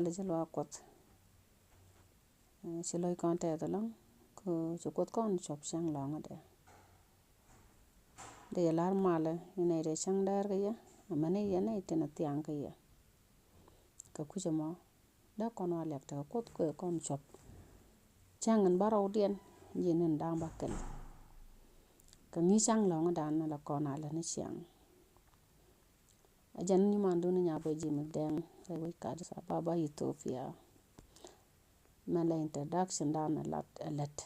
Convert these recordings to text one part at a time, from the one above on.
le ci lo kwat ci lo kon te da long ko ci kwat kon chop chang long de lar male ne de chang dar ga ya amane ya ne te na tiang ga ya ka ku mo da kon wa lek ta kwat ko kon chop chang an baro dien yin dang ba ken ka ni chang long dan la kon ala ni chang ajan ni man do ni nya ba ji mi den re we ka sa baba Ethiopia mala introduction dan a let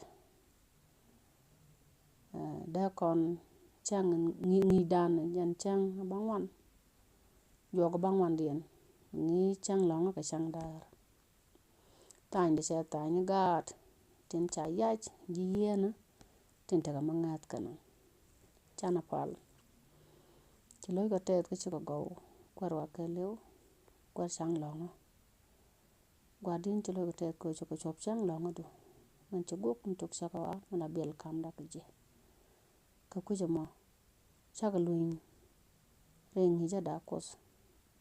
da kon chang ni dan yan chang bangwan yo ko bangwan dien ni chang long ka chang dar tan de sa ta ni gat tin cha yach ji yena tin ta ma ngat kana chana pal ci lo ko te ko ci ko go kwar wa ke lew kwar chang long gwa din ci lo ko te ko ci ko chop chang long do man ci gok ni tok sa ka wa na bel kam da ko je ka ku mo cha ga luin re ni ja da kos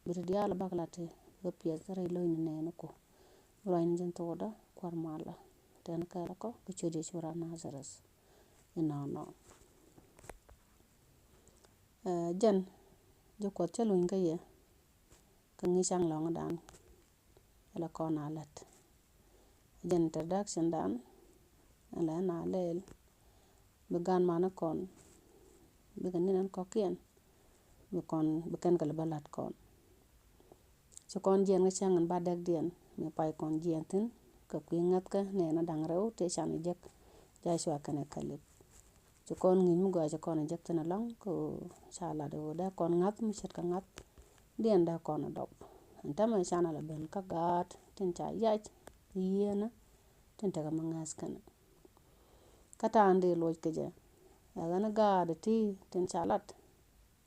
bir dia la baklate go pie re lo ni ne ko lo ni jen to da kwar mala ten ka ko ko ci de sura nazaras ina no jan jo ko te luin ka ye ka ni chang long dan la ko na let jan introduction dan ala na lel be gan mana kon be kan nan ko kien be kon be kan ka balat kon ci kon jen nga chang ba dak dien me pai kon jen tin ka ku ngat ka ne na dang rew te chan jek ja shwa kana kalip ci kon ngi mu ga ci kon jek tan long ko sala do da kon ngat mu chet ka ngat dien da kon do anta ma chana la ben ka gat tin cha yach yena tin ta ma ngas kana kata ande loj ke je aga na ga de ti tin chalat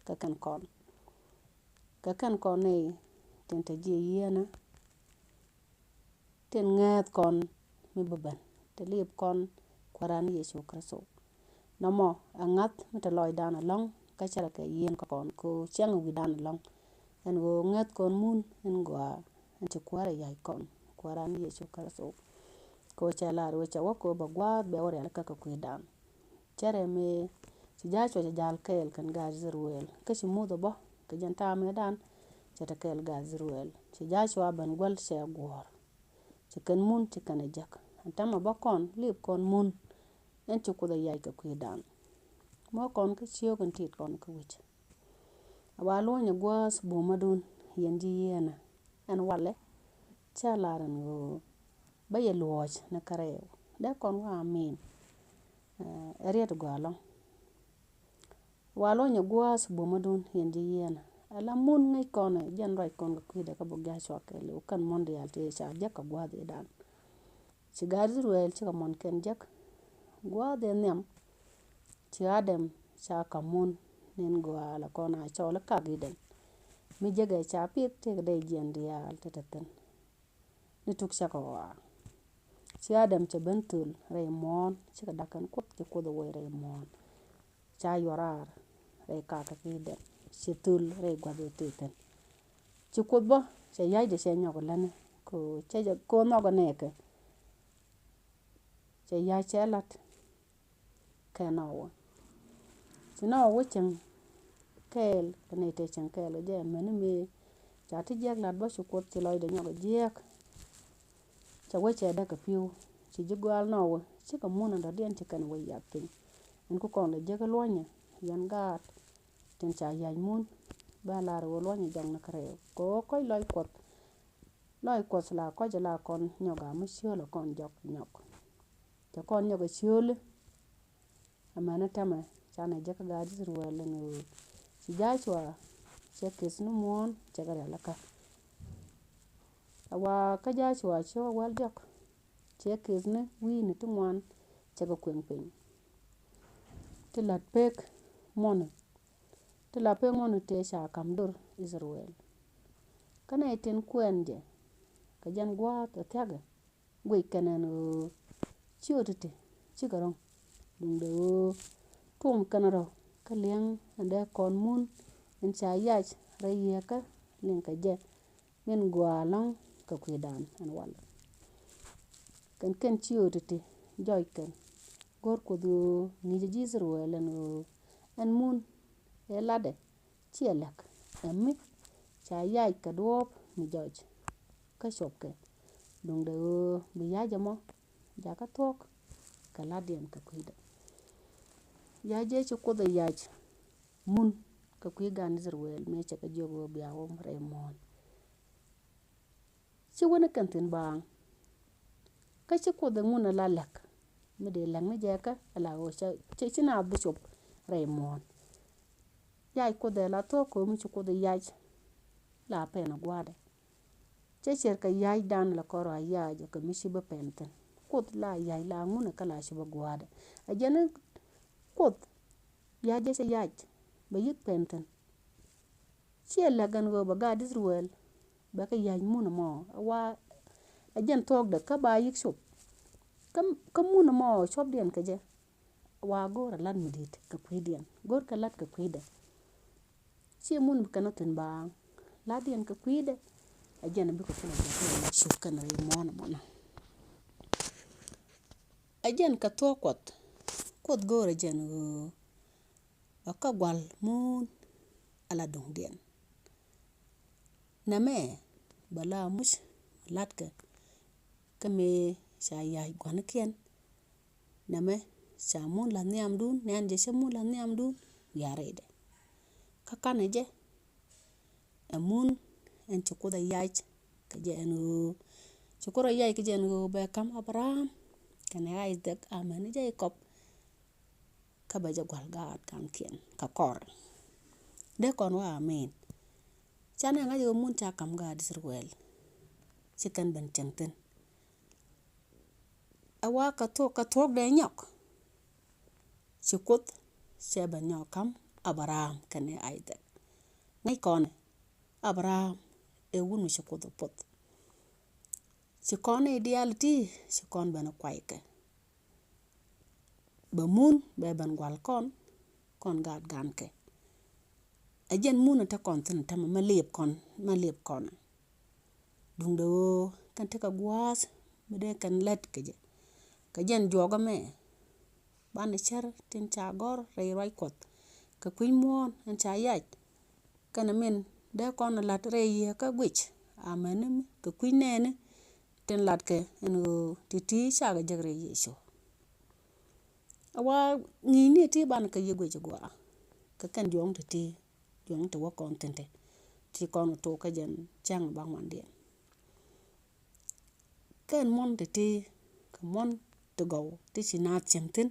ka kan kon ne tin ta je yena tin ngat kon mi baban te lip kon kwaran yesu kristo namo angat mi ta loy dana long ka chara ka yen ka kon ko chang wi dana long en go ngat kon mun en go en ti kwara yai kon kwaran yesu kristo ko chala ro cha ko ba gwa be ore ka ka ku dan chere me ci ja cho jal kel kan ga zirwel ka ci mudo bo ka janta me dan ci ta kel ga zirwel ci ja cho ban gol se gor ci kan mun ci kan jak antama ba kon lip kon mun en ci ku da yai ka ku dan mo kon ka ciyo kan tit kon ka wich aba lo nya gwas bo madun yen ji yena en wale chala ran go ba ye loch na kare da kon wa amin eriet gwalong walo nya gwas bo madun yen ji yena ala mun ngai kon jan rai kon ku da ka bo ga chwa ke le kan mondial te cha ja ka gwa de dan ci ga zirwel ci ka mon ken jak gwa de nyam ci adam cha ka mun nen gwa la kon a cho la ka giden mi jege cha pit te de jen dia te ten ni tuk cha ko wa ci adam ci bentul re mon ci ka dakan ko ci ko do re mon cha yorar re ka ka giden ci tul re gwa de te ten ci ko bo ci yai de se nyogo lane ko ce ko no go ne ke ce ya chelat ke no wo ci no wo chen kel ne te chen kel je men me cha ti jek lat bo ci ko ci loy de nyogo jek cha wo che da ka piu ci jigwal no wo ci ka mun ndo den ci kan wo ya pin en ko kon de je lo nya yan gat tin cha ya mun ba la ro lo nya jang na kare ko loy ko la ko je la kon nyoga mu sio lo kon jok nyok te kon nyoga siole amana tama chana je ka ga zirwel no ci ja chwa che kes no mon che ga la ka awa ka ja chwa cho wal jok che kes ne wi ni tu mon che ga kwen pen te lat pek mon te sha kam dur Israel kana eten kwenje ka jan gwa ta taga gwe kanan chiotete chigarong dungde tum kanaro kaleng ande kon mun en cha yach rayeka len ka je men gwa long ka kwe dan an wala ken chiyo tete joy ken gor ko do ni jizir wala no an mun e lade chielek ami cha yai ka dop ni joj ka shop ke dong de bi ya jamo ja ka tok ka ladien ka kwida ya je ci ko da yaj mun ka kwi gan zir wel me cha ka jogo bi awo re mon ci wona kantin bang ka ci ko da nguna lalak me de lang ne je ka ala wo ci na bu shop re mon yai ko da la to ko mi ci ko da yaj la pena gwade ce cer ka yaj dan la koro yaj ka mi shi ba penten kot la yaj la nguna kala shi ba gwade a jene kot ya je se yaj ba yik penten ci la gan go ba ga disruel ba ka yaj mun mo wa a jen tok da ka ba yik shop ka mun mo shop den ka je wa gor lan midit ka kwidien gor ka lat ka kwida ci mun ka no tin ba la dien ka kwide a jen bi ko kula ja shop kan re mo na a jen ka to kot gor a jen go ka gwal mun ala dong dien na me bala mush latka kame sha ya gwan ken na me sha mun la niam dun nan je sha mun la niam dun ya rede ka kane je amun en ci ko da yaj ka je enu ci ko yaj ka je enu be kam Abraham kane ay dek amane je kop ka ba je gwal ga kan ken ka kor de kon wa amen chane nga yo mun cha kam ga disruel ci kan ben changten awa ka tok de nyok ci kot se ba nyokam Abraham kane ay dek ngay kon Abraham e wunu ci ko do pot ci kon e dialti ci kon bana kwai ke ba mun be ban gwal kon gad gan ke ajen mun ta kon tin ta ma lep kon dung do kan te ka gwas me de kan let ke je ka jen joga me ban cher tin cha gor re roi kot ka kuin mon an cha yaj kana men de kon lat re ye ka gwich amene ka kuin ne tin lat ke eno titi cha ga jegre yeso awa ni ne ti ban ka ye gwich gwa ka kan jong titi jong to wa kon tente ti kon to ka jen chang bang wan den kan mon titi ka mon to go ti sinat chengten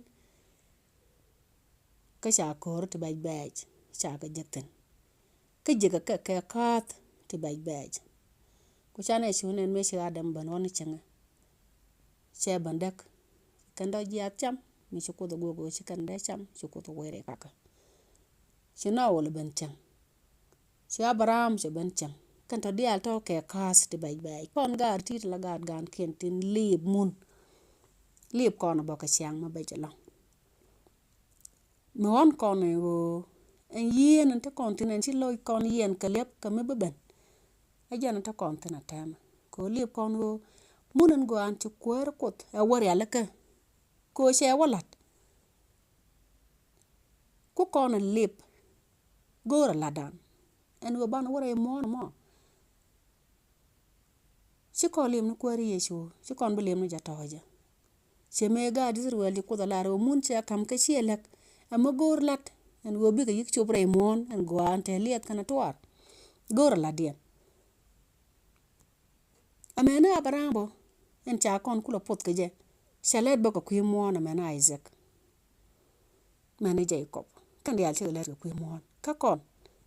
ka sha kor ti baj cha ka jekten ka jega ka kat ti baj ku chane shunen me shi adam ban woni chenga che bandak kan da ji acham mi shi ko do gogo shi kan da cham shi ko to were kaka shi na wol ben cham shi Abraham shi ben cham kan to dial to ke kas ti baj kon gar ti la gad gan ken tin lib mun lib kon bo ka chang ma baj la me won kon go en yen ta kontinent shi loy kon yen ka lep ka me ben a jana ta kon tana tama ko lip kon go munen go an ci kwer kot a war ya laka ko she walat ku kon lip gora ladan en go ban wore mo ci ko lim ni kweri yesu ci kon bilim ni jatoja she me ga disir wel ko da laro mun ci kam ka ci lek amma gor lat en go bi ga yik chobre mon en go an te liet kana twar gora ladien amena Abraham bo en cha kon kula pot ke je shalet bo ko kwi mon amena Isaac mena Jacob kan ya che let ko kwi mon ka kon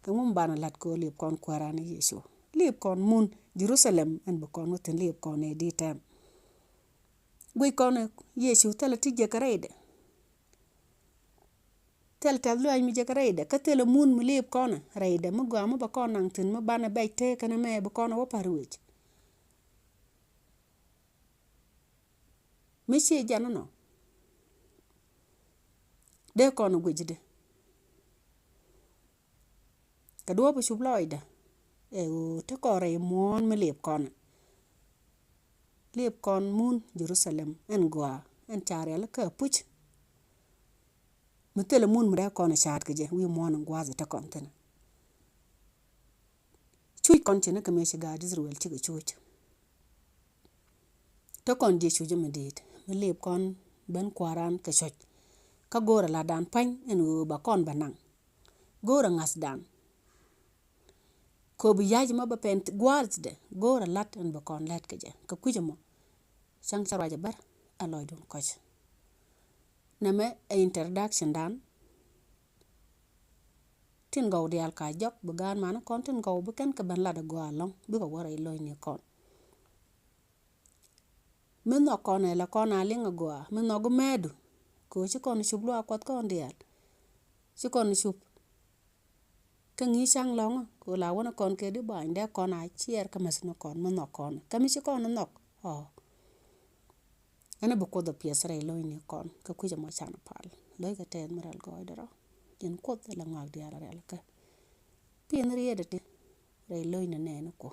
ke mum bana lat ko lip kon kwarani yesu lip kon mun Jerusalem en bo kon ten lip kon e di tem gwi kon yesu tele ti je karede tel lo ay mi je karede ka tele mun mi lip kon reide mu gwa mu ba kon nang tin mu bana bay te kana me bo kon wo parwich Meshe jana no de kono gwejde ka do bu shubloida e o te kore mon me lep kono liệp con mun Jerusalem en gwa en chare la ka puch mutele mun mura kon chat ke je wi mon gwa za ta kon tana chuj kon chene ka me shiga Israel chi ga chuj to kon je chuje medit me liệp kon ben kwaran ka choj ka gora la dan pan en ba kon banang gora ngas dan ko bi yaji ma ba pen gwal de gora lat en ba kon lat ke je ka kuje mo sang charaja bar aloy dun koch na me introduction dan tin gaw dial ka jok bu gan man kon tin gaw bu ken ka ban la da gwa long bi ko wara loy ni kon men no kon la kon a linga gwa men no go medu ko chi kon chublu akot kon dial chi kon chup ka ngi sang long ko la wona kon ke di ba inde kon a chier ka mas no kon men no kon ka mi chi kon nok ana bu ko do piesra loy ni kon ka kuje mo chan pal loy ka ten maral go daro en ko la ngak dial la ka pin riede te ray loy na ne ko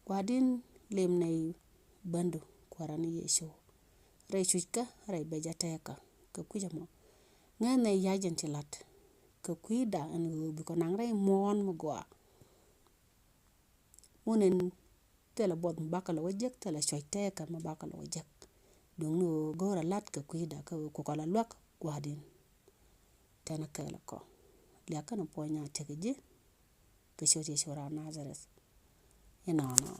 wadin lem nay bandu kwarani yeso ray chujka ray bejateka ka kuje mo ngane yajen tilat ka kuida an bi ko nang ray mon mo gwa munen tela bod bakala wajek tela choiteka ma bakala wajek dung no gora lat ka kuida ka ko kala lwak wadin tana kala ko liya kana ponya tegeje ka shoti shora Nazareth ina no